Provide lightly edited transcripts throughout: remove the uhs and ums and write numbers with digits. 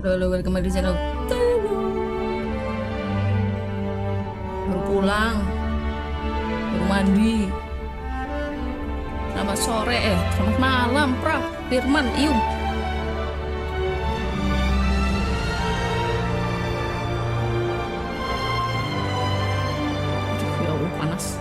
Lo welcome di channel. Baru pulang, baru mandi. Selamat sore, selamat malam, Prof. Firman, Ium. Aduh, ya Allah, panas.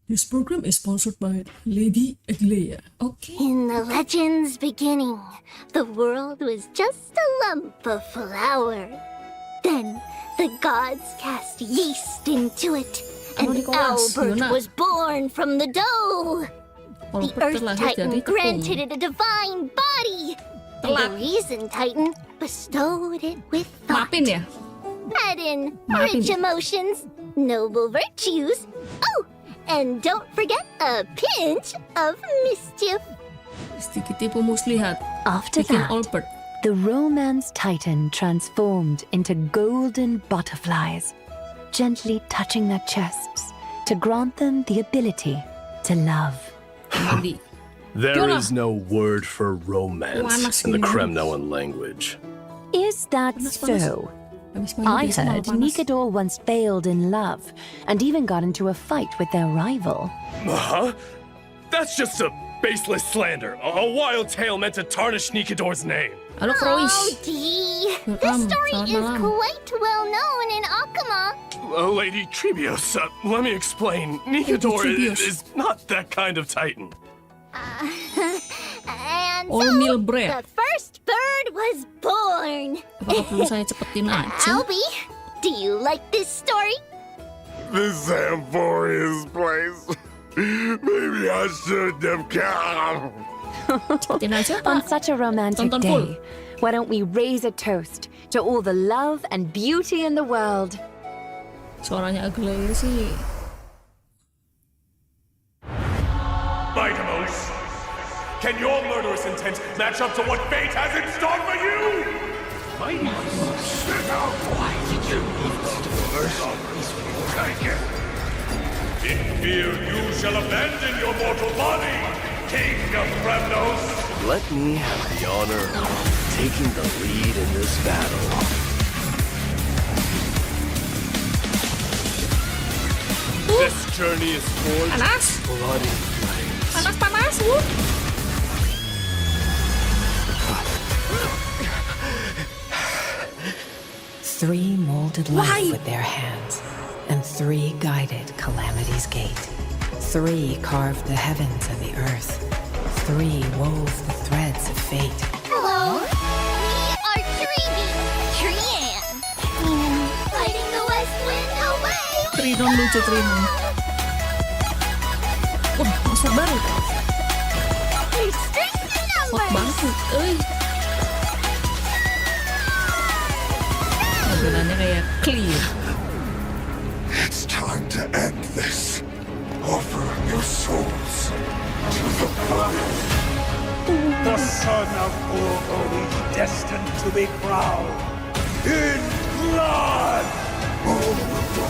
This program is sponsored by Lady Aglaia. Okay. In the legend's beginning, the world was just a lump of flour. Then the gods cast yeast into it, and Albert was born from the dough. The Earth Titan granted it a divine body, and the Reason Titan bestowed it with thought. Add in rich emotions, noble virtues, and don't forget a pinch of mischief. After that, the Romance Titan transformed into golden butterflies, gently touching their chests to grant them the ability to love. There is no word for romance in the Kremnoan language. Is that so? I heard Nikador once failed in love and even got into a fight with their rival. Huh? That's just a baseless slander. A wild tale meant to tarnish Nikador's name. Oh, Dee. This story is quite well known in Akama. Lady Tribbios, let me explain. Nikador is not that kind of titan. And so, the first bird was born. Albie, do you like this story? This Amphoria's place. Maybe I shouldn't have come. On such a romantic day, why don't we raise a toast to all the love and beauty in the world? Suaranya Aglaia sih. Vitamus, can your murderous intent match up to what fate has in store for you? Why did you in fear you shall abandon your mortal body, King of Kremnos. Let me have the honor of taking the lead in this battle. This journey is forged bloody flames. Panas. Three molded life with their hands, and three guided Calamity's gate. Three carved the heavens and the earth. Three wove the threads of fate. Hello, we are Tribbie, Trian, fighting the west wind away. Trinon lucu Trinon. Wah, masuk baru. Hot banget, Tampilannya kayak clear. It's time to end this. Offer your souls to the blood. The son of Urgo is destined to be crowned in blood. All of the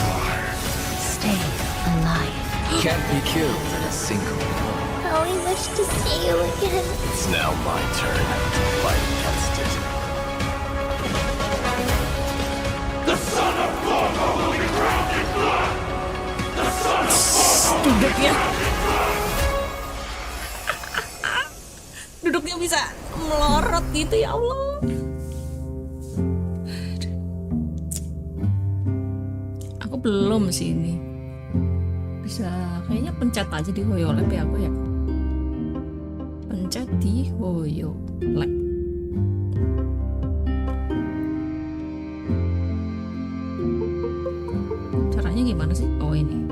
time. Stay alive. Can't be killed in a single. How we wish to see you again. It's now my turn to fight against it. The son of Urgo will be crowned in blood. The son of Urgo will be crowned in blood. Duduknya bisa melorot gitu, ya Allah. Aku belum sih ini. Bisa kayaknya pencet aja di Hoyolab ya aku ya. Pencet di Hoyolab. Caranya gimana sih? Oh, ini.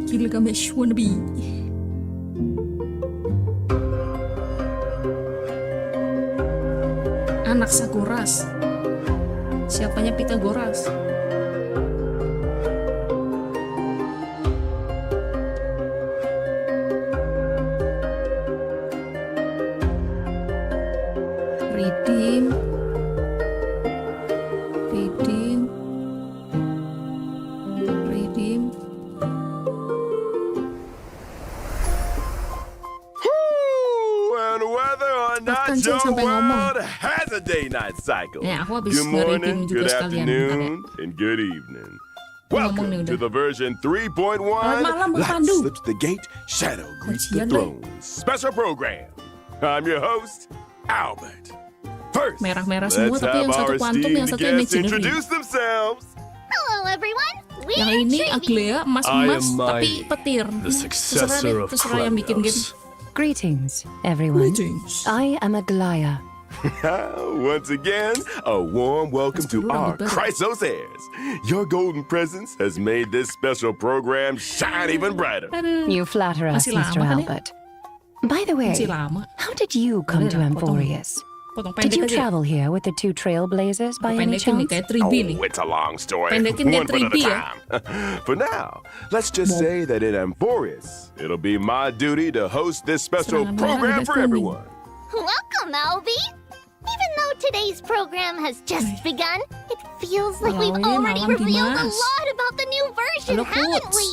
Gilgamesh wannabe. Anak Sakuras. Siapanya Pitagoras? Pancil your sampai ngomong. world has a day-night cycle. Ya, aku habis Good morning, nge-reading juga good sekalian, afternoon, and good evening. Ngomong nih Welcome to udah. the version 3.1 Selamat malam, Bang Light Pandu. Slips the Gate, Shadow Greets the Kajian, Throne special program. I'm your host, Albert. First, Merah-merah semua, let's tapi yang have satu our kuantum, yang esteemed satu guests imaginary. introduce themselves. Hello, everyone. We're Yang ini Tribbie. Aglea, I emas-emas, am tapi Mydei, petir. the successor of terserah yang bikin game. Kratos. Greetings, everyone. Greetings. I am Aglaya. Once again, a warm welcome Let's to do it on our the better. Chrysos heirs. Your golden presence has made this special program shine even brighter. Aduh, You flatter us, Masih Mr. lama kan ya? Albert. By the way, masih lama. how did you come to Boleh lah, potong. Amphorius? Potong Did pendek you aja. travel here with the two trailblazers by any Pendekin nih, chance? kayak Tribbie nih. Oh, it's a long story. Pendekin kayak One foot at a Tribbie ya. time. For now, let's just say that in Amphorius, it'll be my duty to host this special Serangan program merah for udah everyone. Welcome, Albie. Even though today's program has just begun, it feels like we've Malam, already Malam revealed a Dimas. lot about the new version, Halo, haven't Quotes. we?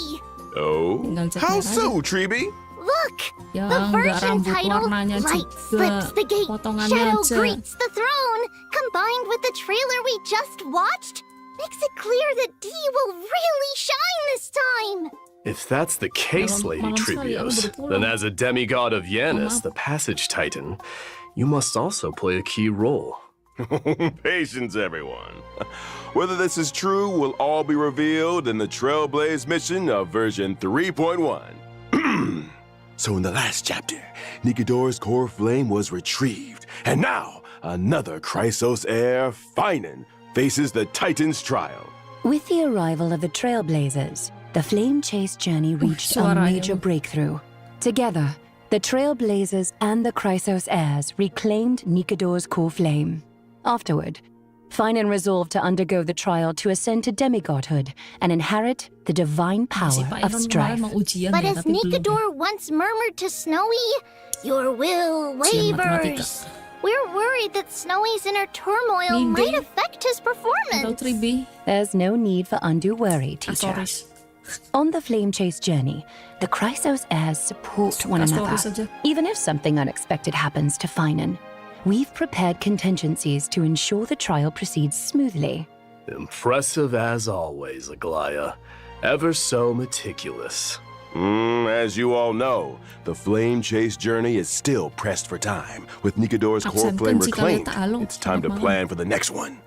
Oh, Tinggal cek how merah aja. so, Tribbie? Look, Ya, the nggak version rambut titled warnanya Light juga. Slips the Gate, Potongannya Shadow aja. Greets the Throne, combined with the trailer we just watched, makes it clear that D will really shine this time. If that's the case, Malam- Lady malam sekali, aku Tribbios, baru pulang. then as a demigod of Yanis, Maaf. the Passage Titan, you must also play a key role. Patience, everyone. Whether this is true will all be revealed in the Trailblaze mission of version 3.1. So in the last chapter, Nikodor's core flame was retrieved, and now another Chrysos heir, Finan, faces the Titan's trial. With the arrival of the Trailblazers, the flame chase journey reached a suara major yang- breakthrough. Together, the Trailblazers and the Chrysos heirs reclaimed Nikodor's core flame. Afterward, Finan resolved to undergo the trial to ascend to demigodhood and inherit the divine Si power Pak of Iron strife. kemarin mau ujian But ya, as tapi belum. Nikodor once murmured to Snowy, your will Ujian matematika. wavers. We're worried that Snowy's inner turmoil Mydei. might affect his Atau performance. Tribbie. There's no need for undue worry, teacher. Astoris. On the flame chase journey, the Chrysos heirs support one Astoris another. aja. Even if something unexpected happens to Finan, we've prepared contingencies to ensure the trial proceeds smoothly. Impressive as always, Aglaya. Ever so meticulous. As you all know, the flame chase journey is still pressed for time. With Nikodor's core Absen flame kan si reclaimed, Kaleta Alung. it's time to Selamat plan for the next one.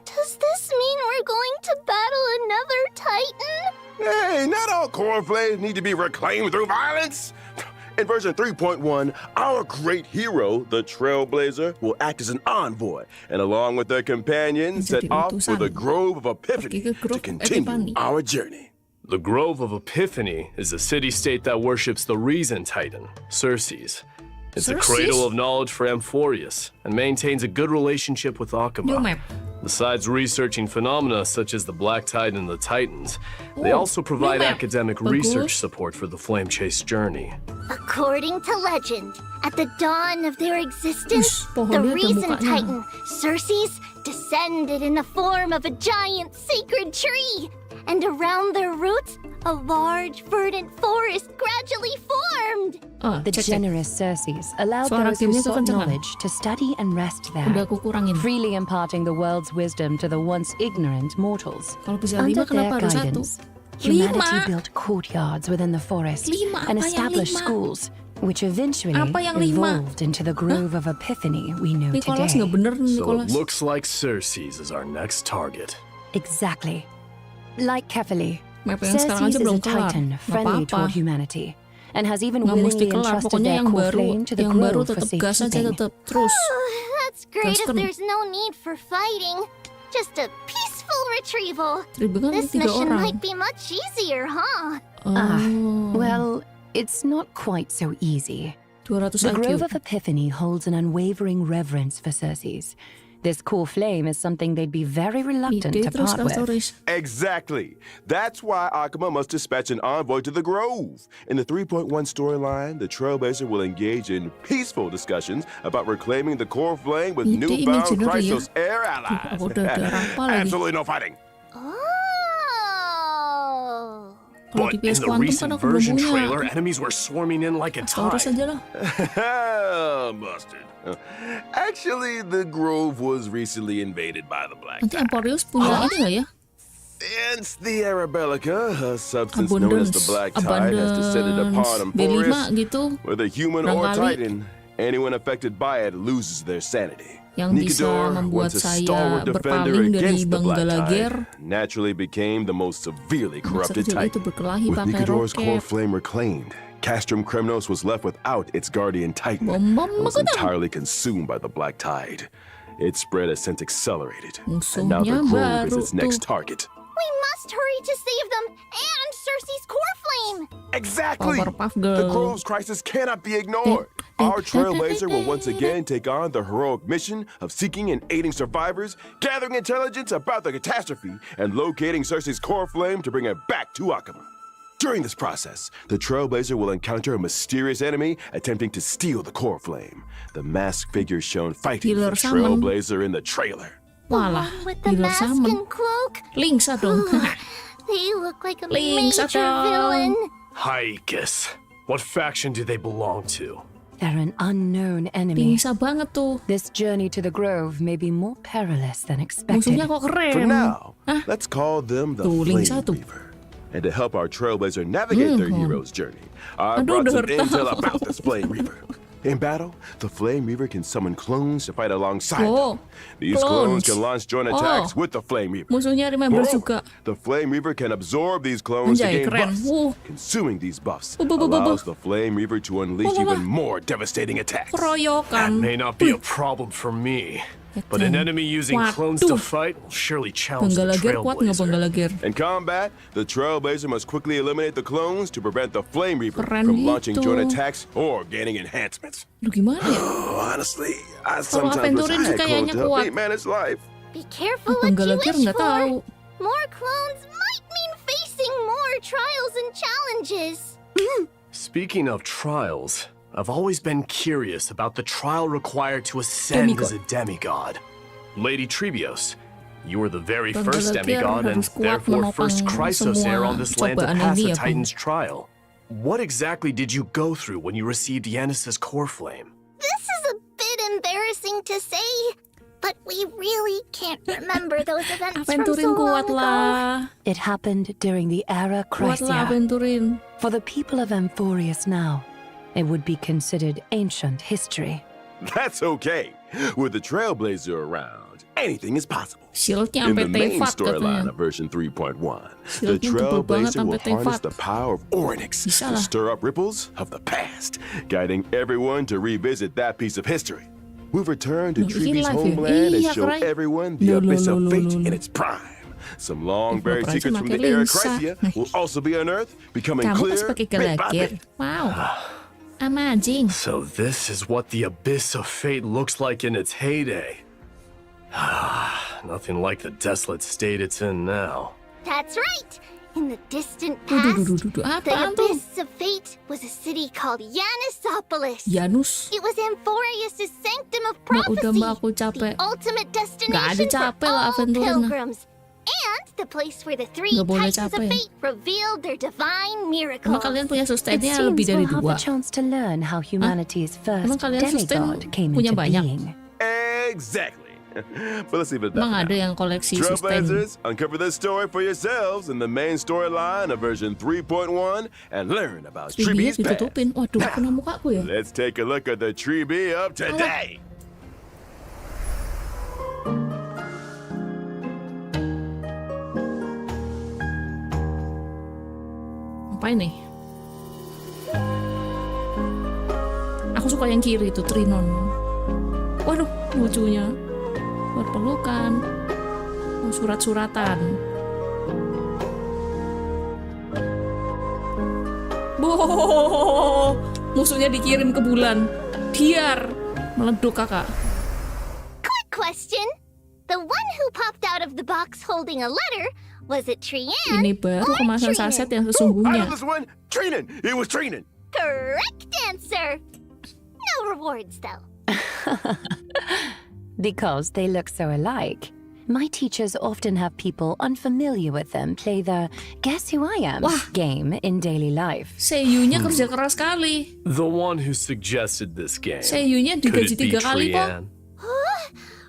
Does this mean we're going to battle another Titan? Hey, not all core flames need to be reclaimed through violence. In version 3.1, our great hero, the Trailblazer, will act as an envoy, and along with their companions, set Menjadi off for the utusan. Grove of Epiphany Pergi ke to Grove continue Epiphany. our journey. The Grove of Epiphany is a city-state that worships the Reason Titan, Circes. It's a Circes? cradle of knowledge for Amphorius and maintains a good relationship with New Akuma. map. Besides researching phenomena such as the Black Tide and the Titans, they Oh, also provide new map. academic Bagus. research support for the Flame Chase journey. According to legend, at the dawn of their existence, Ush, pohonnya the ada Reason mukanya. Titan, Circes, descended in the form of a giant sacred tree. And around their roots, a large, verdant forest gradually formed. The Cek-cek. generous Circes allowed Suara those who gamenya sought kekencengan. knowledge to study and rest Udah there, aku kurangin. freely imparting the world's wisdom to the once ignorant mortals. Kalau bisa Under 5 kenapa their harus 1? guidance, humanity 5. built courtyards within the forest 5, and apa yang established 5? schools, which eventually Apa yang 5? evolved into the Grove of Epiphany we know Nicholas today. nggak bener nih, So Nicholas. it looks like Circes is our next target. Exactly. Like Kefali, Map yang sekarang Circes aja is belum a kelar. titan Nggak friendly apa-apa. toward humanity and has even Nggak mesti willingly kelar. entrusted Pokoknya their yang core baru, flame to the yang baru Grove for tetap gas aja safekeeping. tetap terus. That's great if Gaskan. there's no need for fighting. Just a peaceful retrieval. Tribbie kan This 3 mission orang. might be much easier, huh? Oh, Well, it's not quite so easy. 200 The Grove IQ. of Epiphany holds an unwavering reverence for Circes. This core flame is something they'd be very reluctant Ide to terus part kan with. stories. Exactly. That's why Akuma must dispatch an envoy to the Grove. In the 3.1 storyline, the Trailblazer will engage in peaceful discussions about reclaiming the core flame with Ide newfound imaginary ya. Chrysos heir Tuh, allies. aku udah apa lagi. Absolutely no fighting. Oh. Kalau But di in PS the Quantum kan recent aku belum version punya. trailer, enemies were swarming in like a Taurus tide. aja lah. Busted. Actually, the Grove was recently invaded by the Black Nanti Tide. Emporius punya ini nggak ya? Hence the Arabellica, a substance known as the Black Tide, has descended upon B5 Emporius. gitu. Whether human or Barangkali. Titan, anyone affected by it loses their sanity. Yang bisa membuat once a saya stalwart defender berpaling dari against the Black Banggalager. Tide, naturally became the most severely Anak corrupted kecil itu Titan. berkelahi With pakai Nikador's core roket. flame reclaimed, Castrum Kremnos was left without its guardian Titan. Bom-bom It was makutan. entirely consumed by the Black Tide. Its spread has since accelerated, and now Musuhnya the Grove is baru its next tuh. target. We must hurry to save them and Cersei's core flame. Exactly! Powerpuff The Girl. Grove's crisis cannot be ignored. Our Trailblazer will once again take on the heroic mission of seeking and aiding survivors, gathering intelligence about the catastrophe, and locating Cersei's core flame to bring it back to Akama. During this process, the Trailblazer will encounter a mysterious enemy attempting to steal the core flame. The masked figure shown fighting Healer the summon. Trailblazer in the trailer. Walah, With the healer mask summon. and cloak. Linksa dong. They look like a Link, major Satan. villain. Haikus. What faction do they belong to? They're an unknown enemy. Linksa banget tuh. This journey to the Grove may be more perilous than expected. Musuhnya kok keren. For now, Hah? let's call them the Tuh, Flame link satu. Reaver. And to help our Trailblazer navigate their hero's journey, I Aduh, brought some udah intel tahu. about this Flame Reaver. In battle, the Flame Reaver can summon clones to fight alongside Oh, them. These clones clones. can launch joint Oh. attacks with the Flame Reaver. Musuhnya Remember Moreover, juga. the Flame Reaver can absorb these clones to Anjay, gain keren. buffs. Consuming these buffs Bu- bu- bu- bu- allows the Flame Reaver to unleash Bu- bu- bu. even more devastating attacks. That Keroyokan. may not be a problem for me, but an enemy using clones to Waduh. fight will surely challenge the Banggalager kuat nggak Trailblazer. Banggalager? In combat, the Trailblazer must quickly eliminate the clones to prevent the Flame Reaver Keren from launching gitu. joint attacks or gaining enhancements. Lu gimana ya? Honestly, I Kalau sometimes wish Aventurin I sih had clones kayaknya to help kuat. me manage life. Be careful what you Banggalager wish nggak for. tahu. More clones might mean facing more trials and challenges. Speaking of trials, I've always been curious about the trial required to ascend as a demigod. Lady Tribbios, you were the very first Banggalager demigod and harus kuat therefore first menopang Chrysos heir semua on this land to cobaan pass ini a ya, Bang. Titan's trial. What exactly did you go through when you received Yanis's core flame? This is a bit embarrassing to say, but we really can't remember those events from so Aventurin long kuat ago. lah. It happened during the era Kuat lah Chrysia. Aventurin. For the people of Emporius now, it would be considered ancient history. That's okay. With the Trailblazer around, anything is possible. Shieldnya In sampai the main Teyvat storyline katanya. of version 3.1, the Shieldnya tebel banget Trailblazer will sampai harness Teyvat. the power of Oryx Bisa to lah. stir up ripples of the past, guiding everyone to revisit that piece of history. We've returned to Loh, ini Tribbie's live ya? homeland and Iya, show keren. everyone the Loh, loh, abyss of loh, loh, fate loh, in loh. its prime. Some long-buried Operasi secrets from the pakai era lensa. Chrysia will also be unearthed, becoming Kamu clear pas pakai bit by Galager. bit. Wow. Amazing. So this is what the Abyss of Fate looks like in its heyday. Nothing like the desolate state it's in now. That's right. In the distant Duh, past, duh, the apaan tuh? Abyss of Fate was a city called Yanisopolis. Janus. It was Amphorius' sanctum of Mbak, udah prophecy, mbak, aku capek. the ultimate Nggak ada destination for capek lah, all Aventurin. pilgrims, and the place where the three Nggak boleh Titans of capek. Fate revealed their divine miracles. Emang kalian punya It sustainnya seems lebih dari we'll have dua. a chance to learn how humanity's first Emang kalian sustain demigod came punya into banyak? being. Exactly. But let's leave it at that. Emang for ada now. yang koleksi sustain. Trailblazers, uncover this story for yourselves in the main storyline of version 3.1 and learn about Tribbie Tribbie's past. ditutupin. Waduh, kena mukaku ya. Let's take a look at the Tribbie of today. Apa ini? Aku suka yang kiri itu, Trinon. Waduh, lucunya. Berpelukan. Oh, surat-suratan. Boh, musuhnya dikirim ke bulan. Diar, meleduk kakak. Quick question. The one who popped out of the box holding a letter, was it Trian Ini baru or kemasan Trinan? saset yang I know sesungguhnya. this one. Trinan. It was Trinan. Correct answer. No rewards though. Because they look so alike. my teachers often have people unfamiliar with them play the Guess Who I Am Wah. game in daily life. Seiyunya kerja keras sekali. The one who suggested this game. Seiyunya Could digaji it be 3 kali kok. Trian?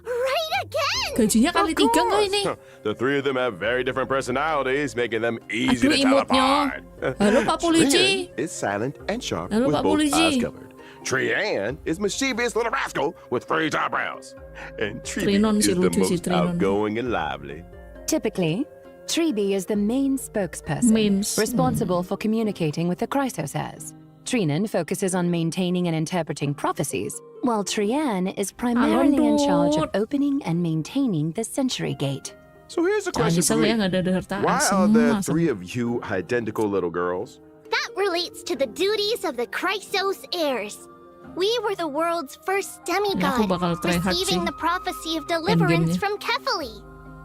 Right again! Gajinya kali 3 kok ini. The three of them have very different personalities, making them easy Aduh, to tell emotnya. apart. Halo Pak Polisi. Trian is silent and sharp Halo, with Pak both Polisi. eyes covered. Trian is mischievous little rascal with raised eyebrows. And Tribbie Trinon is sih the lucu sih, most Trinon. outgoing and lively. Typically, Tribbie is the main spokesperson, responsible for communicating with the Chrysosaurs. Trinon focuses on maintaining and interpreting prophecies, while Trian is primarily in charge of opening and maintaining the Century Gate. So here's a Jangan question for nyesel ya me. nggak ada hartaan Why are there semua. three of you identical little girls? That relates to the duties of the Chrysos heirs. We were the world's first Aku demigod, bakal try hard receiving sih. the prophecy of deliverance Endgame-nya. from Kefali.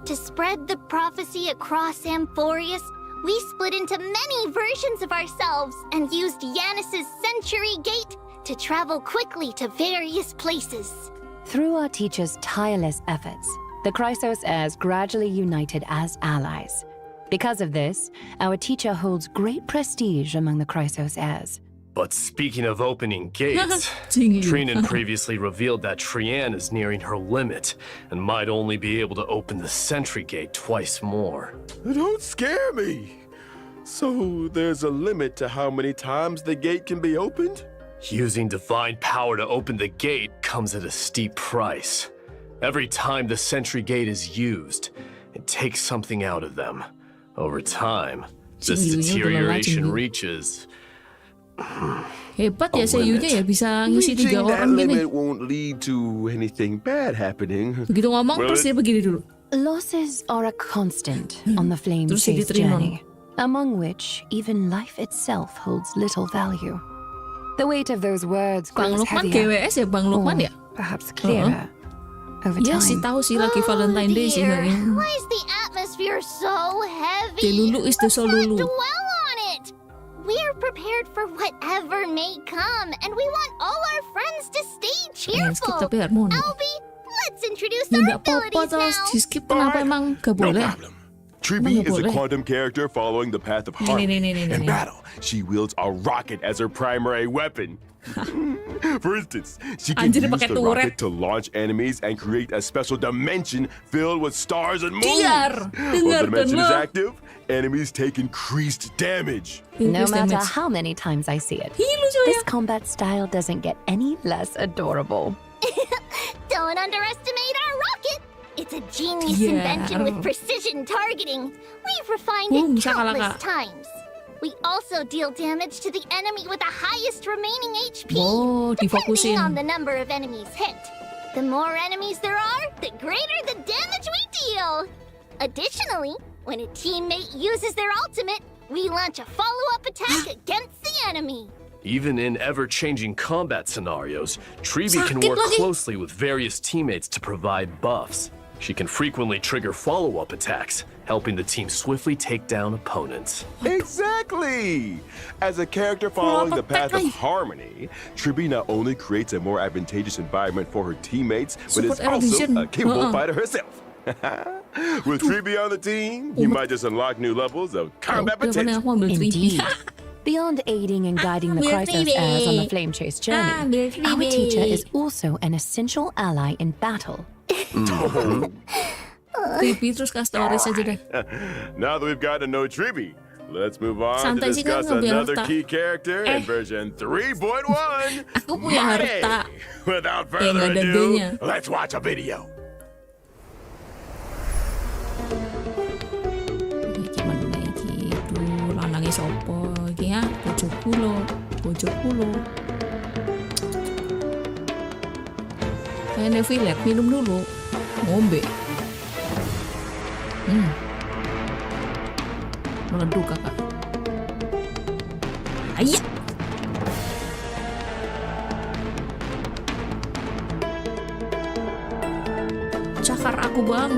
To spread the prophecy across Amphorius, we split into many versions of ourselves and used Yanis's Century Gate to travel quickly to various places. Through our teacher's tireless efforts, the Chrysos heirs gradually united as allies. Because of this, our teacher holds great prestige among the Chrysos heirs. But speaking of opening gates, Jingli. Trinan previously revealed that Trian is nearing her limit and might only be able to open the Sentry Gate twice more. Don't scare me. So there's a limit to how many times the gate can be opened? Using divine power to open the gate comes at a steep price. Every time the Sentry Gate is used, it takes something out of them. Over time, this Jingli, deterioration Jingli. reaches Hebat A ya Seiyunya ya limit. bisa ngisi 3 Reaching that orang gini. limit won't lead to anything bad happening. Begitu ngomong Well, terus dia begini dulu. Losses are a constant on the flame Terus jadi chase Trinon. journey, among which even life itself holds little value. The weight of those words Bang grows Lukman heavier, GWS ya Bang Lukman or ya? perhaps clearer, over Iya time. sih tahu sih lagi Valentine Day sih dear. ngomongin. Why is the atmosphere so heavy? Delulu is the so Let's not lulu. dwell on it. We're prepared for whatever may come, and we want all our friends to stay Ya, skip cheerful. tapi harmoni. Albie, let's introduce Ya our nggak apa-apa abilities terus now. di skip kenapa emang gak No boleh? problem. Tribbie Emang is a boleh? quantum character following the path of Nih, harmony. nih, nih, nih, In nih. battle, she wields a rocket as her primary weapon. For instance, she can Anjir, use pakai the turret. rocket to launch enemies and create a special dimension filled with stars and moons. Diar, When the dimension is dengarkan lo. active, enemies take increased damage. No Increase matter damage. how many times I see it, Ih, lucu this ya. combat style doesn't get any less adorable. Don't underestimate our rocket. It's a genius Yeah. invention with precision targeting. We've refined Boom, it countless shakalaka. times. We also deal damage to the enemy with the highest remaining HP, Oh, depending difokusin. on the number of enemies hit. The more enemies there are, the greater the damage we deal. Additionally, when a teammate uses their ultimate, we launch a follow-up attack against the enemy. Even in ever-changing combat scenarios, Tribbie can Sakit work lagi. closely with various teammates to provide buffs. She can frequently trigger follow-up attacks, helping the team swiftly take down opponents. Exactly! As a character following the path of Ay. harmony, Tribbie not only creates a more advantageous environment for her teammates, but is Support also Eurovision. a capable Uh-uh. fighter herself. With Tribbie on the team, you might just unlock new levels of combat Udah, mana potential. aku ambil Indeed. Tribbie. Beyond aiding and guiding the Ambil Chrysos heirs on the Tribbie. flame chase Ambil journey, our Tribbie. teacher is also an essential ally in battle. Tribbie terus kasih stories aja deh. Now that we've gotten to know Tribbie, let's move on Santai to sih kan, discuss ngambil another harta. key character in version 3.1. Aku punya Mydei. harta. Without nggak further ada ado, D-nya. let's watch a video. Iki mana iki? Duh, lanangnya sopo iki ya? Bojoku lo, bojoku lo. Kayak Nevi lihat minum dulu, ngombe. Meledup kakak. Ayah. Cakar aku bang.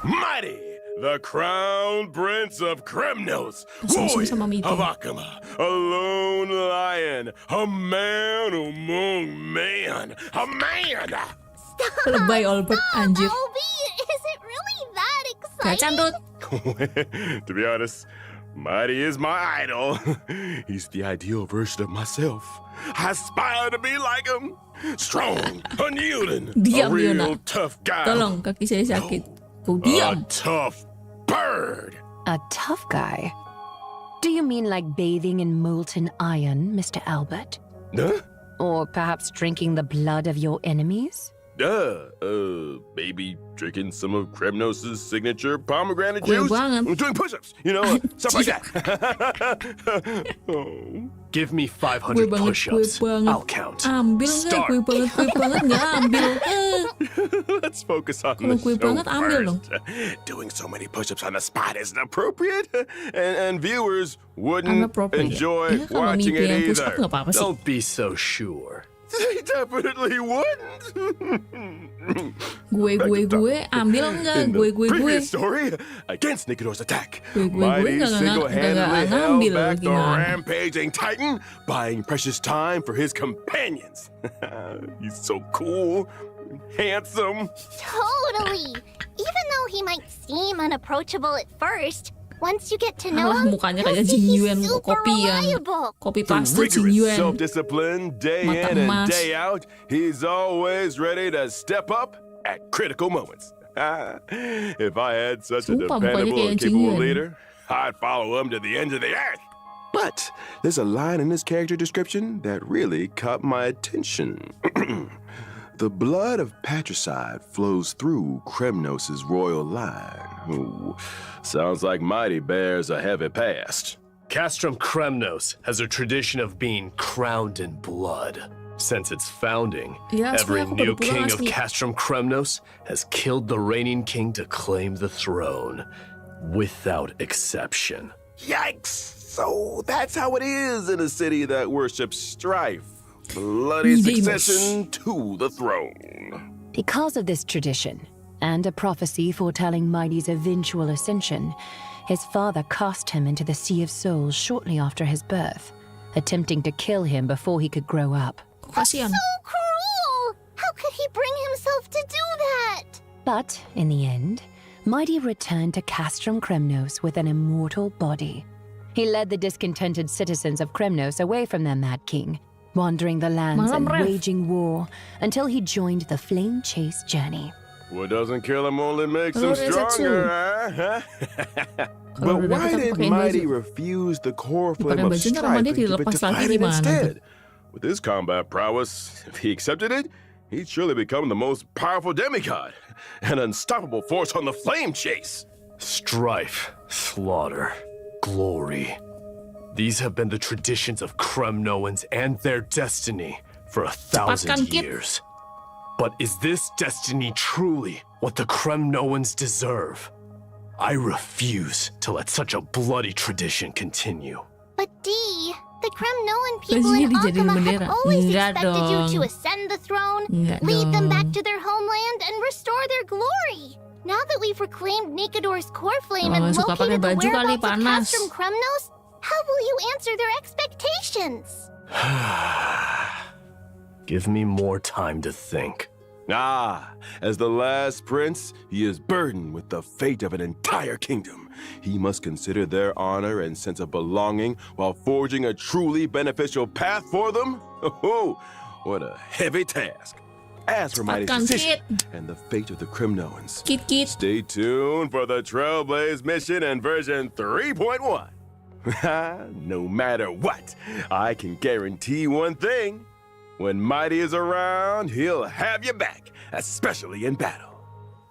Mydei, the crown prince of Kremnos, Assumption sama warrior Mydei. of Akama, a lone lion, a man among men, a man. Lebay Albert, anjir. Albie, is it really that Gak exciting? candut. To be honest, Mydei is my idol. He's the ideal version of myself. I aspire to be like him. Strong, unyielding, a Diam, real Yona. tough guy. Tolong, kaki saya sakit. Kau A diam. tough bird. A tough guy? Do you mean like bathing in molten iron, Mr. Albert? Huh? Or perhaps drinking the blood of your enemies? Maybe drinking some of Kremnos' signature pomegranate Kue juice. banget. Doing push-ups, stuff like that. Oh. Give me Kue 500 banget, kue push-ups. banget. I'll count. Ambil nggak Start. kue banget nggak ambil. Let's focus on Kalau the kue show banget, ambil dong. first. Doing so many push-ups on the spot isn't appropriate, and viewers wouldn't Inappropriate. enjoy Ya, kalau watching Mydei it yang push up either. nggak apa-apa sih. Don't be so sure. They definitely wouldn't. Gue ambil nggak In gue the previous story, against Nikidor's attack, Gue Mydei nggak single-handedly held ngambil, back the gimana? rampaging Titan, buying precious time for his companions. He's so cool, handsome. Totally. Even though he might seem unapproachable at first, once you get to know Alah, him, mukanya you'll kayak see Jin he's Yuan super reliable. Kopi Through paste Jin rigorous Yuan. self-discipline, day Mata in and emas. day out, he's always ready to step up at critical moments. If I had such a Sumpah, mukanya dependable kayak and Jin capable Yuan. leader, I'd follow him to the ends of the earth. But there's a line in his character description that really caught my attention. The blood of patricide flows through Kremnos' royal line. Ooh, sounds like Mydei bears a heavy past. Castrum Kremnos has a tradition of being crowned in blood. Since its founding, Ya, every sebenarnya aku new baru pulang king of asli. Castrum Kremnos has killed the reigning king to claim the throne, without exception. Yikes! So that's how it is in a city that worships strife. Bloody Mydei, succession to the throne. Because of this tradition, and a prophecy foretelling Mydei's eventual ascension, his father cast him into the Sea of Souls shortly after his birth, attempting to kill him before he could grow up. Kok kasihan. So cruel! How could he bring himself to do that? But in the end, Mydei returned to Castrum Kremnos with an immortal body. He led the discontented citizens of Kremnos away from their mad king, wandering the lands Malam, and Ref. waging war until he joined the flame chase journey. What doesn't kill him only makes Kalau him udah stronger, Setsu. huh? Kalau But udah why dapet did pakein Mydei baju. refuse the core flame Pakai of baju ntar strife sama and dia give it dilepas to lagi fighting gimana tuh? instead? With his combat prowess, if he accepted it, he'd surely become the most powerful demigod, an unstoppable force on the flame chase. Strife, slaughter, glory. These have been the traditions of Kremnoans and their destiny for 1,000 Kit. years. But is this destiny truly what the Kremnoans deserve? I refuse to let such a bloody tradition continue. But Dee, the Kremnoan people Biasanya in dijadiin Akama bendera. have always Enggak expected you dong. to ascend the throne, Enggak lead them back dong. to their homeland, and restore their glory. Now that we've reclaimed Nikidor's core flame Oh, and suka pakai located the baju kali, whereabouts of panas. Castrum Kremnos, how will you answer their expectations? Give me more time to think. As the last prince, he is burdened with the fate of an entire kingdom. He must consider their honor and sense of belonging while forging a truly beneficial path for them. Oh, what a heavy task. As for Mydei's Cepatkan, decision Kit. and the fate of the Kremnoans, Kit. stay tuned for the Trailblaze mission in version 3.1. No matter what, I can guarantee one thing. When Mydei is around, he'll have you back, especially in battle.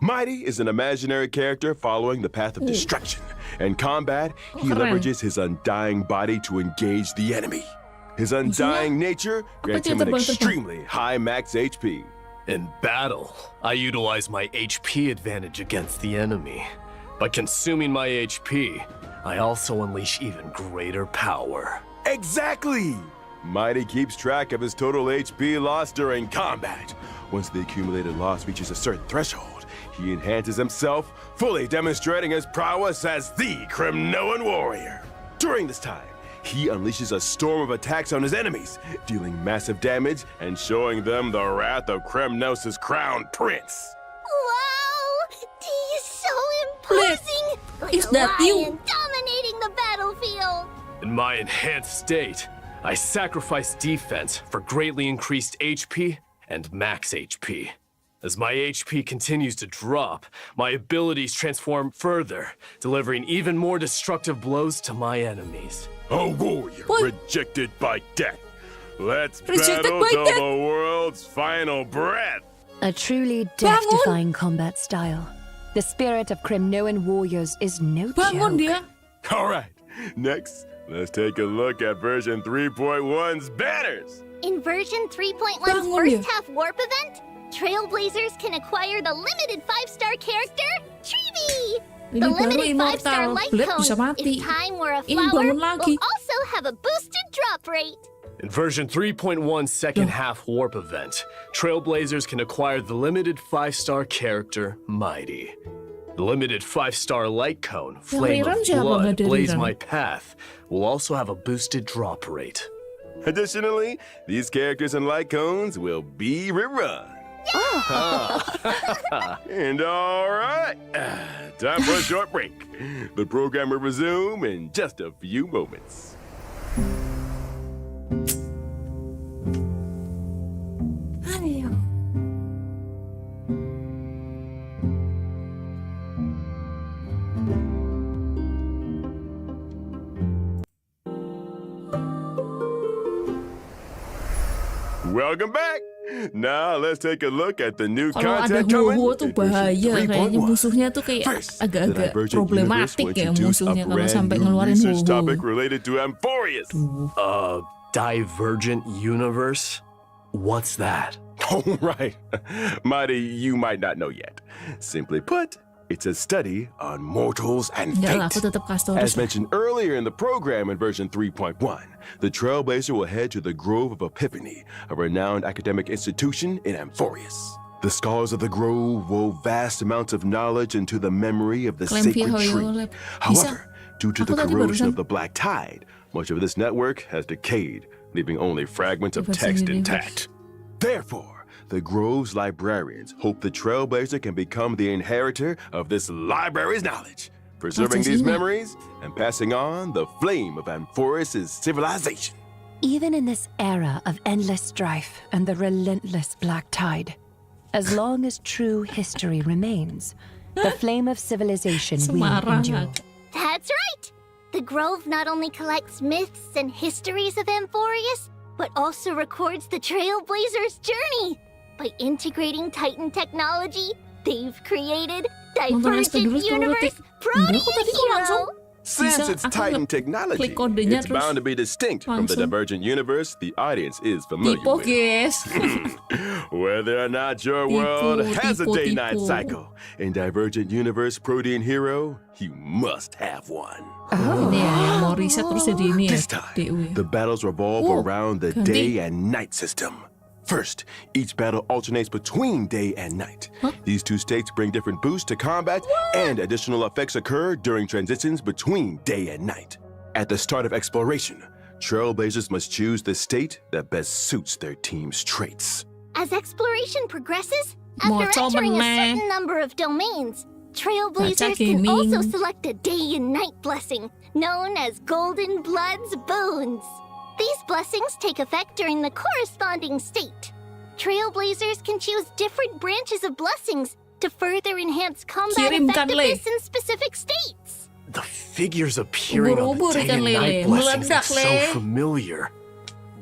Mydei is an imaginary character following the path of destruction. In combat, he keren. leverages his undying body to engage the enemy. His undying nature grants dia him an terbang-terbang? extremely high max HP. In battle, I utilize my HP advantage against the enemy. By consuming my HP, I also unleash even greater power. Exactly! Mydei keeps track of his total HP loss during combat. Once the accumulated loss reaches a certain threshold, he enhances himself, fully demonstrating his prowess as the Kremnoan warrior. During this time, he unleashes a storm of attacks on his enemies, dealing massive damage and showing them the wrath of Kremnos' crowned prince. Wow! He is so imposing! Like Is a that you? lion dominating the battlefield! In my enhanced state, I sacrifice defense for greatly increased HP and max HP. As my HP continues to drop, my abilities transform further, delivering even more destructive blows to my enemies. A warrior What? rejected by death. Let's Rejected battle by till death? the world's final breath. A truly death-defying combat style. The spirit of Kremnoan warriors is no Bangun joke. dia. All right, next, let's take a look at version 3.1's banners. In version 3.1's Bangun first dia. half warp event, Trailblazers can acquire the limited 5-star character, Tribbie! Ini The baru limited 5-star immortal. light Blip bisa cone mati. is time where a Ini flower bangun will lagi. also have a boosted drop rate. In version 3.1's second half warp event, Trailblazers can acquire the limited 5-star character Mydei. The limited 5-star light cone, Flame Riran of siapa? Blood, Nggak ada Blaze Riran. My Path, will also have a boosted drop rate. Additionally, these characters and light cones will be rerun. And all right, time for a short break. The program will resume in just a few moments. Ayo. Welcome back. Now let's take a look at the new Kalau ada content coming Wowo tuh in version bahaya, kayaknya 3.1. musuhnya tuh kayak First, the agak-agak Divergent Universe problematik will ya introduce a musuhnya kalau brand sampai new ngeluarin research Wowo. topic related to Amphorius. Divergent Universe? What's that? Oh, right. Mydei, you might not know yet. Simply put, it's a study on mortals and Enggak lah, fate. aku tetap kasih As mentioned earlier in the program in version 3.1, the Trailblazer will head to the Grove of Epiphany, a renowned academic institution in Amphorius. The scholars of the Grove wove vast amounts of knowledge into the memory of the Klaim sacred via tree. Hoyo Lab. However, due to Aku the tadi corrosion barusan- of the Black Tide, much of this network has decayed, leaving only fragments of Divergent text Universe. intact. Therefore, the Grove's librarians hope the Trailblazer can become the inheritor of this library's knowledge, preserving these Sina. memories and passing on the flame of Amphorus' civilization. Even in this era of endless strife and the relentless black tide, as long as true history remains, the flame of civilization will Semarang. endure. That's right! The Grove not only collects myths and histories of Amphorius, but also records the Trailblazer's journey. By integrating Titan technology, they've created Divergent Universe Universe Enggak, kok tadi kok langsung? Proteo. Since Bisa, it's aku Titan klik technology, kodenya it's terus bound to be distinct from the langsung. Divergent Universe the audience is familiar Tipe with. guys. Whether or not your Tipu, world has a tipu, day-night tipu. cycle, in Divergent Universe Protean Hero, you must have one. Ini ya yang mau riset terus jadi ini ya. This time, DU. the battles revolve Oh, around the ganti. day and night system. First, each battle alternates between day and night. Huh? These two states bring different boosts to combat, and additional effects occur during transitions between day and night. At the start of exploration, Trailblazers must choose the state that best suits their team's traits. As exploration progresses, Mau after coba entering a meh. certain number of domains, Trailblazers Baca can gaming. also select a day and night blessing, known as Golden Blood's Boons. These blessings take effect during the corresponding state. Trailblazers can choose different branches of blessings to further enhance combat Kirimkan, Le. effectiveness in specific states. The figures appearing on Ubur-ubur the day ikan and lele. night blessings Meledak, are so Le. familiar.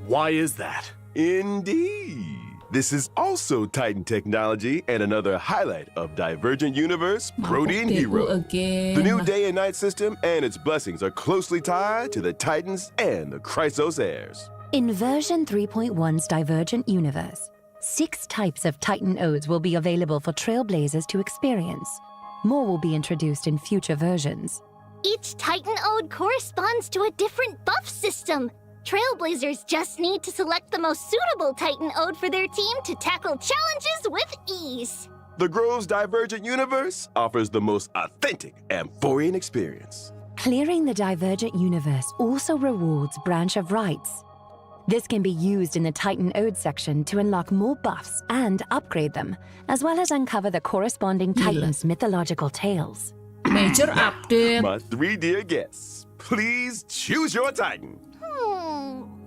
Why is that? Indeed. This is also Titan technology and another highlight of Divergent Universe Protean Mabok DU Hero. again. The new day and night system and its blessings are closely tied to the Titans and the Chrysos heirs. In version 3.1's Divergent Universe, 6 types of Titan Odes will be available for Trailblazers to experience. More will be introduced in future versions. Each Titan Ode corresponds to a different buff system. Trailblazers just need to select the most suitable Titan Ode for their team to tackle challenges with ease. The Grove's Divergent Universe offers the most authentic Amphorian experience. Clearing the Divergent Universe also rewards Branch of Rights. This can be used in the Titan Ode section to unlock more buffs and upgrade them, as well as uncover the corresponding Titan's mythological tales. Major update. My 3 dear guests, please choose your Titan.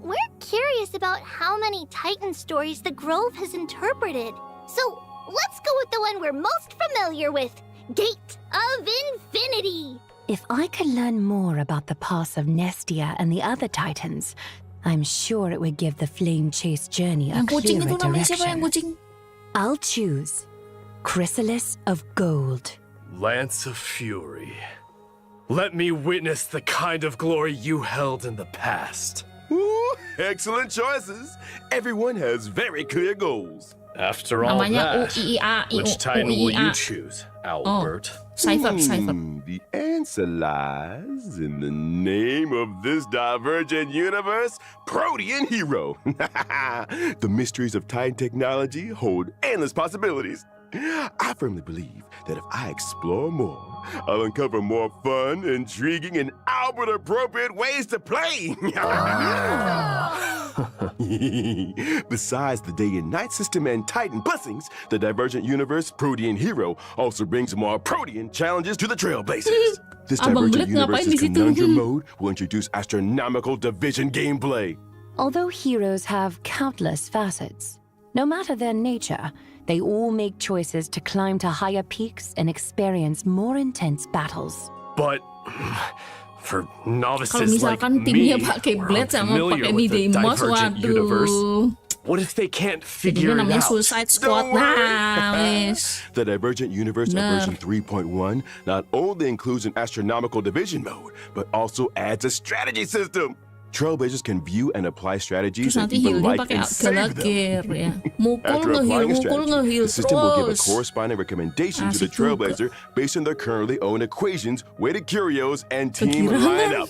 We're curious about how many Titan stories the Grove has interpreted. So let's go with the one we're most familiar with, Gate of Infinity. If I could learn more about the past of Nestia and the other Titans, I'm sure it would give the Flame Chase journey a Yang kucing clearer itu namanya siapa yang direction. kucing? I'll choose Chrysalis of Gold. Lance of Fury. Let me witness the kind of glory you held in the past. Ooh, excellent choices. Everyone has very clear goals. After all Namanya that, UIA. which Titan will you choose, Albert? Cypher. The answer lies in the name of this Divergent Universe, Protean Hero. The mysteries of Titan technology hold endless possibilities. I firmly believe that if I explore more, I'll uncover more fun, intriguing, and Albert-appropriate ways to play. Besides the day and night system and Titan blessings, the Divergent Universe Protean Hero also brings more Protean challenges to the Trailblazers. This Abang Divergent Blit ngapain Universe's di situ? Conundrum mode will introduce astronomical division gameplay. Although heroes have countless facets, no matter their nature, they all make choices to climb to higher peaks and experience more intense battles. But for Kalau novices like misalkan me, timnya pakai who are blade sama unfamiliar pakai with the Mydei mouse, Divergent Universe, waduh. what if they can't figure Jadinya it namanya out? Suicide Squad. Don't worry. Nah, wes. The Divergent Universe Benar. version 3.1 not only includes an astronomical division mode, but also adds a strategy system. Trailblazers can view and apply strategies Terus and nanti even healnya like pakai and save them. Galagear ya. Mukul After applying a strategy, nge-heal the system will give a terus. corresponding recommendation to the Asik juga. Trailblazer based on their currently owned equations, weighted curios, and team Kegirangan. lineup.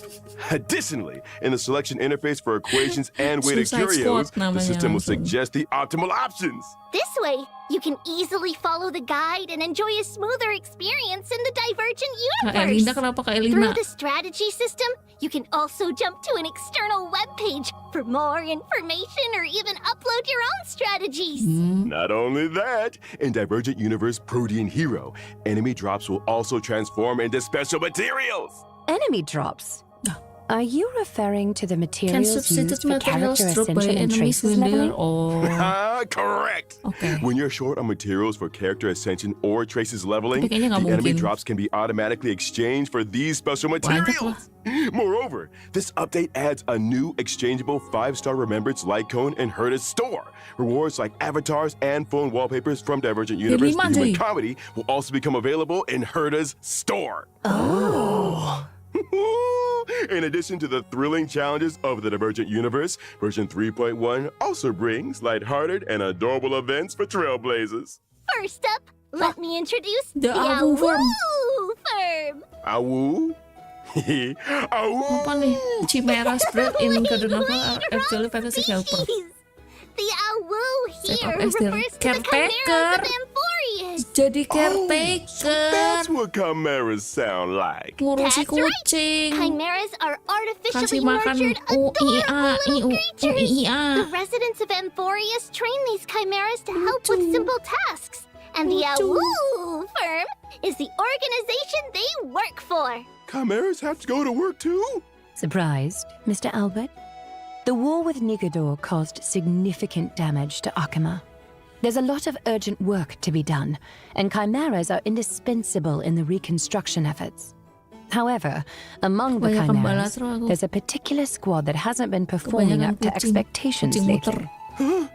Additionally, in the selection interface for equations and weighted Suicide curios, Squad the namanya system will langsung. suggest the optimal options. This way, you can easily follow the guide and enjoy a smoother experience in the Divergent Kak Universe. Elina kenapa Kak Elina? Through the strategy system, you can also jump to an external web page for more information or even upload your own strategies. Not only that, in Divergent Universe Protean Hero, enemy drops will also transform into special materials. Enemy drops? Are you referring to the Can materials substitute used for materials character dropped by ascension and enemies traces when they leveling? are Correct. Okay. When you're short on materials for character ascension or traces leveling, Tapi kayaknya nggak the enemy mungkin. drops can be automatically exchanged for these special Banyak materials. Moreover, this update adds a new exchangeable 5-star Remembrance light cone in Herta's store. Rewards like avatars and phone wallpapers from Divergent Universe lima, Human cuy. Comedy will also become available in Herta's store. In addition to the thrilling challenges of the Divergent Universe, version 3.1 also brings lighthearted and adorable events for Trailblazers. First up, let me introduce The the Awu Firm. Awu Firm. Awu? Awu! Apa nih? Chimera spread in Kadernova actually fantasy helper. The Awu Set here up as the refers to the caretaker. chimeras of Amphorius. Jadi So caretaker. that's what chimeras sound like. Ngurusi That's right. kucing. Chimeras are artificially Kasih makan nurtured, UIA, adorable little creatures. UIA. The residents of Amphorius train these chimeras to help with simple tasks. And the Lucu. Awu Firm is the organization they work for. Chimeras have to go to work too? Surprised, Mr. Albert? The war with Nigador caused significant damage to Akama. There's a lot of urgent work to be done, and chimeras are indispensable in the reconstruction efforts. However, among the Banyak chimeras, pembalas aku. there's a particular squad that hasn't been performing Kebanyakan up to kucing. expectations Kucing lately. muter.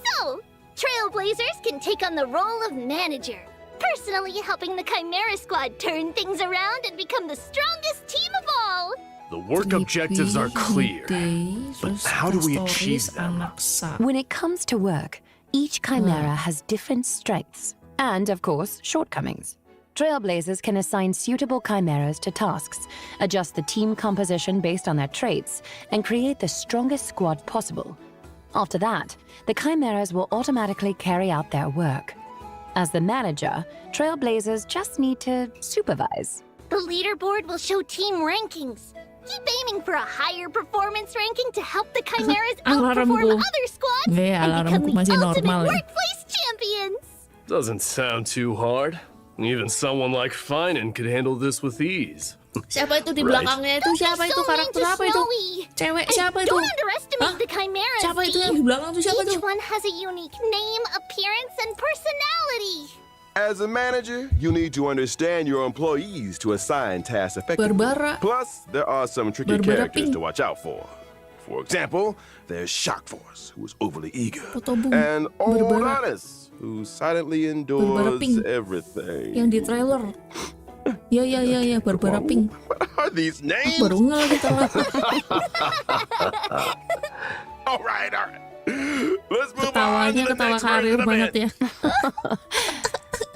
So, Trailblazers can take on the role of manager, personally helping the Chimera Squad turn things around and become the strongest team of all. The work objectives are clear, Mydei, but terus how do we stories achieve them? anak sa. When it comes to work, each chimera has different strengths and, of course, shortcomings. Trailblazers can assign suitable chimeras to tasks, adjust the team composition based on their traits, and create the strongest squad possible. After that, the chimeras will automatically carry out their work. As the manager, Trailblazers just need to supervise. The leaderboard will show team rankings. Keep aiming for a higher performance ranking to help the Chimeras outperform other squads and become the ultimate workplace champions. Doesn't sound too hard. Even someone like Finan could handle this with ease. Siapa itu di belakangnya itu? Siapa itu? Karakter apa itu? Cewek siapa itu? Don't underestimate the Chimeras. Siapa itu yang di belakang itu? Siapa itu? Each one has a unique name, appearance, and personality. As a manager, you need to understand your employees to assign tasks effectively. Barbara. Plus, there are some tricky characters to watch out for. For example, there's Shock Force, who is overly eager, and Old Honest, who silently endures everything. Yang di trailer. Ya, Barbara Pink. What are these names? Baru nggak kita lah. All right. Let's move Ketawanya on to the ketawa next karir version banget ya.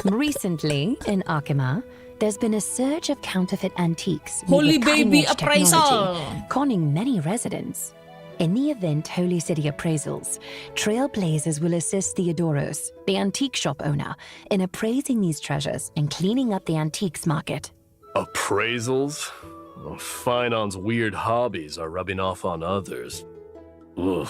Recently, in Akima, there's been a surge of counterfeit antiques. Holy with Baby cutting-edge Appraisal. technology, conning many residents. In the event Holy City Appraisals, Trailblazers will assist Theodoros, the antique shop owner, in appraising these treasures and cleaning up the antiques market. Appraisals? Well, Finan's weird hobbies are rubbing off on others. Ugh.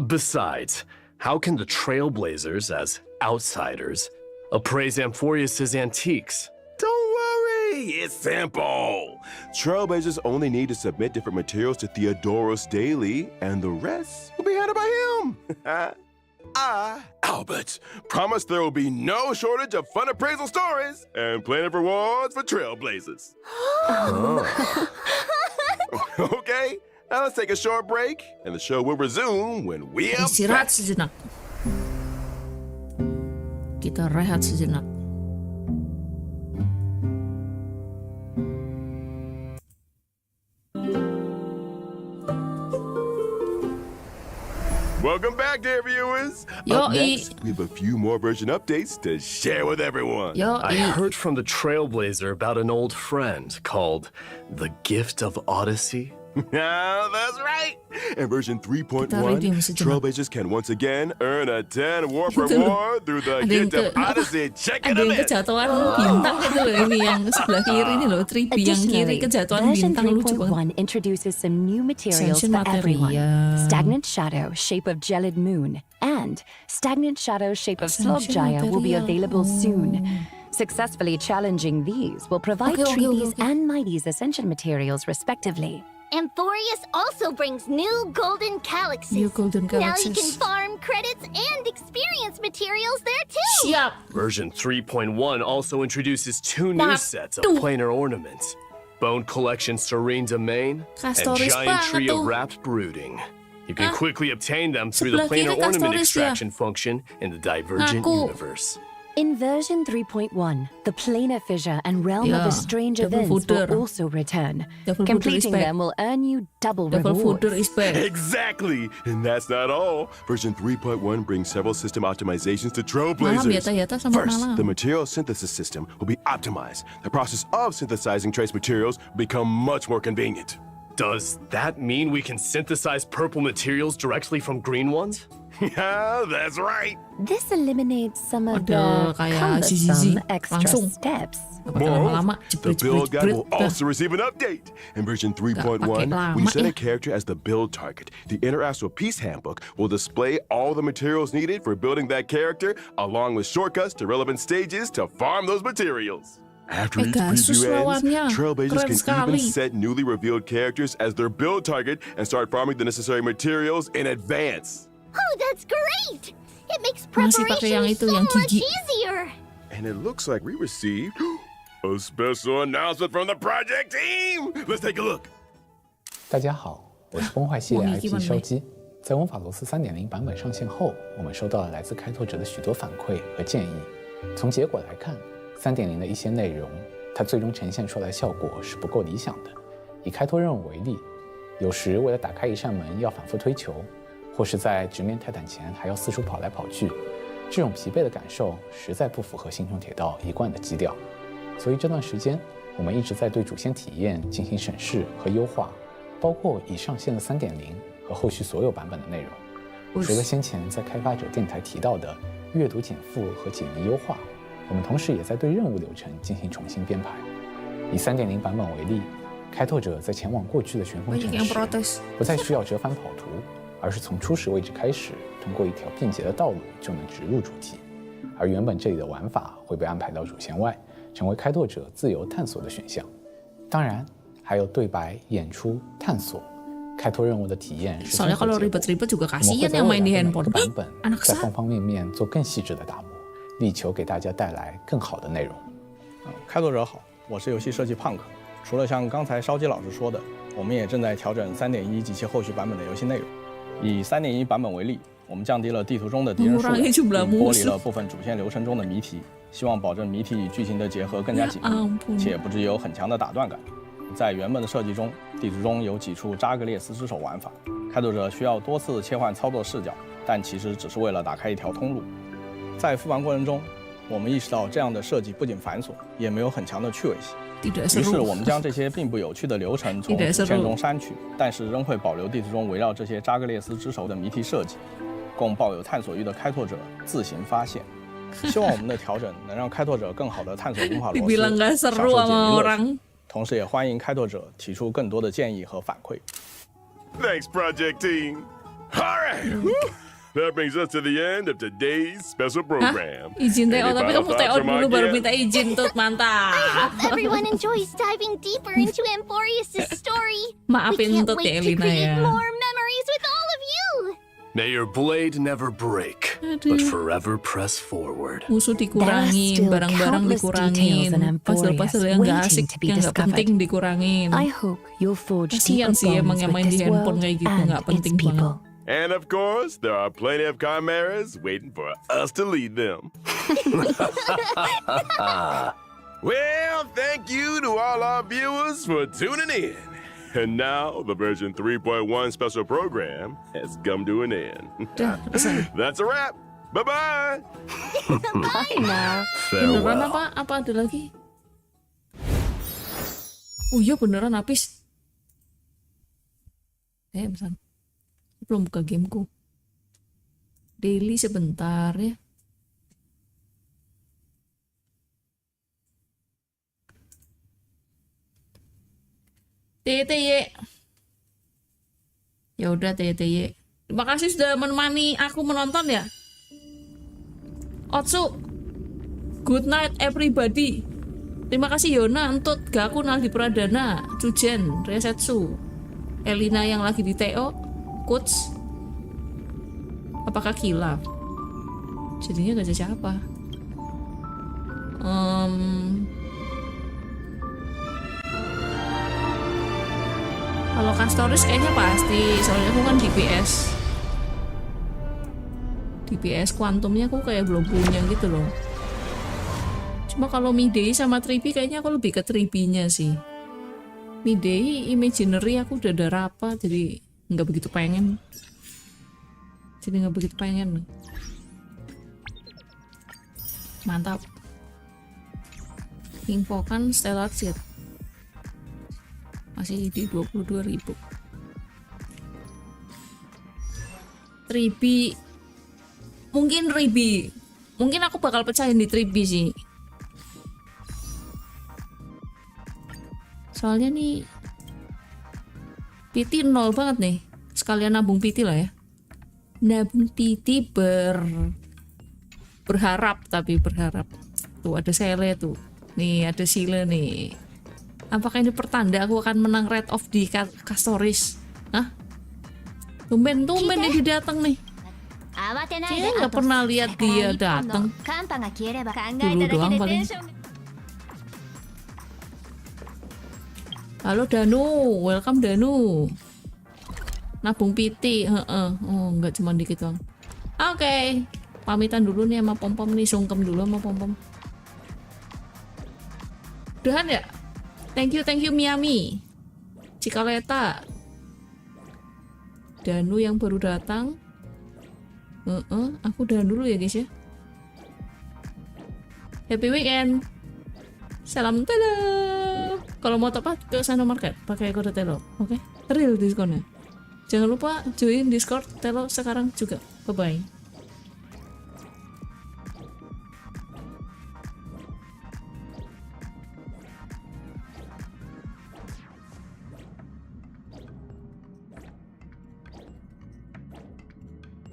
Besides, how can the Trailblazers, as outsiders, appraise Amphorius's antiques? Don't worry, it's simple. Trailblazers only need to submit different materials to Theodoros daily, and the rest will be handled by him. I, Albert, promise there will be no shortage of fun appraisal stories and plenty of rewards for Trailblazers. Okay, now let's take a short break, and the show will resume when we are Istirahat back. sejenak. Kita rehat sejenak. Welcome back, dear viewers. Yo, Up next, we have a few more version updates to share with everyone. I heard from the Trailblazer about an old friend called the Gift of Odyssey. That's right. In version 3.1, review sejenak. Trailblazers can once again earn a 10 warp reward through the Gift of Odyssey. Check it Ada yang out. kejatuhan bintang itu loh, ini yang sebelah kiri ini loh, Tribbie yang kiri Additionally, kejatuhan version bintang lucu banget. 3.1 introduces some new materials Ascension for everyone. material. Stagnant Shadow, Shape of Gelid Moon, and Stagnant Shadow, Shape of Ascension Slogjaya will be material. available soon. Successfully challenging these will provide Okay. Tribbie's and Mydei's Ascension materials respectively. Amphorius also brings new golden calyxes. New golden Now you can calyxes. farm credits and experience materials there too. Siap. Version 3.1 also introduces two new Pak, sets of tuh. planar ornaments. Bone Collection Serene Domain and Kastoris Giant banget Tree of tuh. Wrapped Brooding. You can Ah. quickly obtain them through the Sebelah kiri planar ornament Kastoris ya. extraction function in the Divergent Aku. Universe. In version 3.1, the Planar Fissure and Realm Yeah, of Strange double Events footer. will also return. Double footer Completing respect. them will earn you double Double rewards. footer is back. Exactly. And that's not all. Version 3.1 brings several system optimizations to Malam Trailblazers. Yata sama First, malam. the material synthesis system will be optimized. The process of synthesizing trace materials will become much more convenient. Does that mean we can synthesize purple materials directly from green ones? Yeah, that's right. This eliminates some of Ada the kayak zizi, cumbersome extra langsung. steps. Gak pakai lama-lama. The build guide will also receive an update. In version 3.1, when you set a character as the build target, the Interastral Peace Handbook will display all the materials needed for building that character, along with shortcuts to relevant stages to farm those materials. After each Gasus preview lawannya. ends, Trailblazers Keren can even sekali. set newly revealed characters as their build target and start farming the necessary materials in advance. Oh, that's great! It makes Masih pakai yang preparation itu, so yang much gigi. easier. And it looks like we received a special announcement from the project team. Let's take a look. 大家好，我是崩坏系列我迷 IP 基本没烧鸡。在翁法罗斯3.0版本上线后，我们收到了来自开拓者的许多反馈和建议。从结果来看，3.0的一些内容，它最终呈现出来的效果是不够理想的。以开拓任务为例，有时为了打开一扇门要反复推球，或是在直面泰坦前还要四处跑来跑去，这种疲惫的感受实在不符合星穹铁道一贯的基调。所以这段时间，我们一直在对主线体验进行审视和优化，包括已上线的3.0和后续所有版本的内容。除了先前在开发者电台提到的阅读减负和解谜优化，我们同时也在对任务流程进行重新编排。以 3.0 版本为例，开拓者在前往过去的旋风城时，不再需要折返跑图，而是从初始位置开始，通过一条便捷的道路就能直入主题。而原本这里的玩法会被安排到主线外，成为开拓者自由探索的选项。当然，还有对白、演出、探索。开拓任务的体验是综合结果。 ribet-ribet juga 我们 kasihan 会 yang 在 main 未 di 来的每 handphone. 个版本 Anak 在 sah. 方方面面做更细致的打磨，力求给大家带来更好的内容。开拓者好，我是游戏设计胖克。除了像刚才烧鸡老师说的，我们也正在调整 3.1 及其后续版本的游戏内容。以 3.1 版本为例，我们降低了地图中的敌人数量，并剥离了部分主线流程中的谜题，希望保证谜题与剧情的结合更加紧密，且不至有很强的打断感。在原本的设计中，地图中有几处扎格列斯之手玩法，开拓者需要多次切换操作视角，但其实只是为了打开一条通路。在复盘过程中，我们意识到这样的设计不仅繁琐，也没有很强的趣味性。于是我们将这些并不有趣的流程从主线中删去，但是仍会保留地图中围绕这些扎格列斯之手的谜题设计，供抱有探索欲的开拓者自行发现。希望我们的调整能让开拓者更好地探索文化螺丝，享受解谜乐趣。同时也欢迎开拓者提出更多的建议和反馈。Thanks, Project Team. All right. That brings us to the end of today's special program. Izin TO, tapi kamu TO dulu baru minta izin tuh, mantap. Everyone enjoys diving deeper into Amborius' story. Maafin We can't tuh wait to Elina create ya. more memories with all of you. May your blade never break, but forever press forward. Musuh dikurangin, barang-barang dikurangin, puzzle-puzzle yang nggak asik, yang nggak penting dikurangin. I hope you'll forge Kasian sih emang yang main di handphone kayak gitu, and nggak its penting banget. people. And of course, there are plenty of chimeras waiting for us to lead them. Well, thank you to all our viewers for tuning in. And now, the version 3.1 special program has come to an end. That's a wrap. Bye-bye. Bye now. Beneran apa ada lagi? Oh iya beneran habis. Bentar. Belum buka gameku. Daily sebentar ya. TTY. Ya udah TTY. Terima kasih sudah menemani aku menonton ya. Otsu. Good night everybody. Terima kasih Yona, Untut, Gaku, Naldi Pradana, Cujen, Resetsu, Elina yang lagi di TO, Coach. Apakah kilaf? Jadinya gak ada siapa. Kalau Castoris kayaknya pasti, soalnya aku kan DPS Quantumnya aku kayak belum punya gitu loh. Cuma kalau Mydei sama Tribbie kayaknya aku lebih ke Tribbie-nya sih. Mydei Imaginary aku udah ada rapat, jadi nggak begitu pengen. Mantap. Infokan Stellar Jet. Masih di 22.000. Tribbie. Mungkin aku bakal pecahin di Tribbie sih. Soalnya nih PT 0 banget nih. Sekalian nabung PT lah ya. Nabung PT berharap. Tuh ada Sele tuh. Nih ada Sile nih. Apakah ini pertanda aku akan menang Red Off di Castoris? Hah? Tumben dia datang nih. Kayaknya nggak pernah lihat dia datang. Dulu doang paling. Halo Danu, welcome Danu. Nabung PT, oh nggak cuma dikit doang. Oke, pamitan dulu nih sama pom-pom nih, sungkem dulu sama pom-pom. Udahan ya? Thank you Miami, Cikaleta, Danu yang baru datang. Aku udahan dulu ya guys ya. Happy weekend. Salam Tellow. Kalau mau top up ke SYNO Market pakai kode Tellow, oke? Real diskonnya. Jangan lupa join Discord Tellow sekarang juga. Bye bye.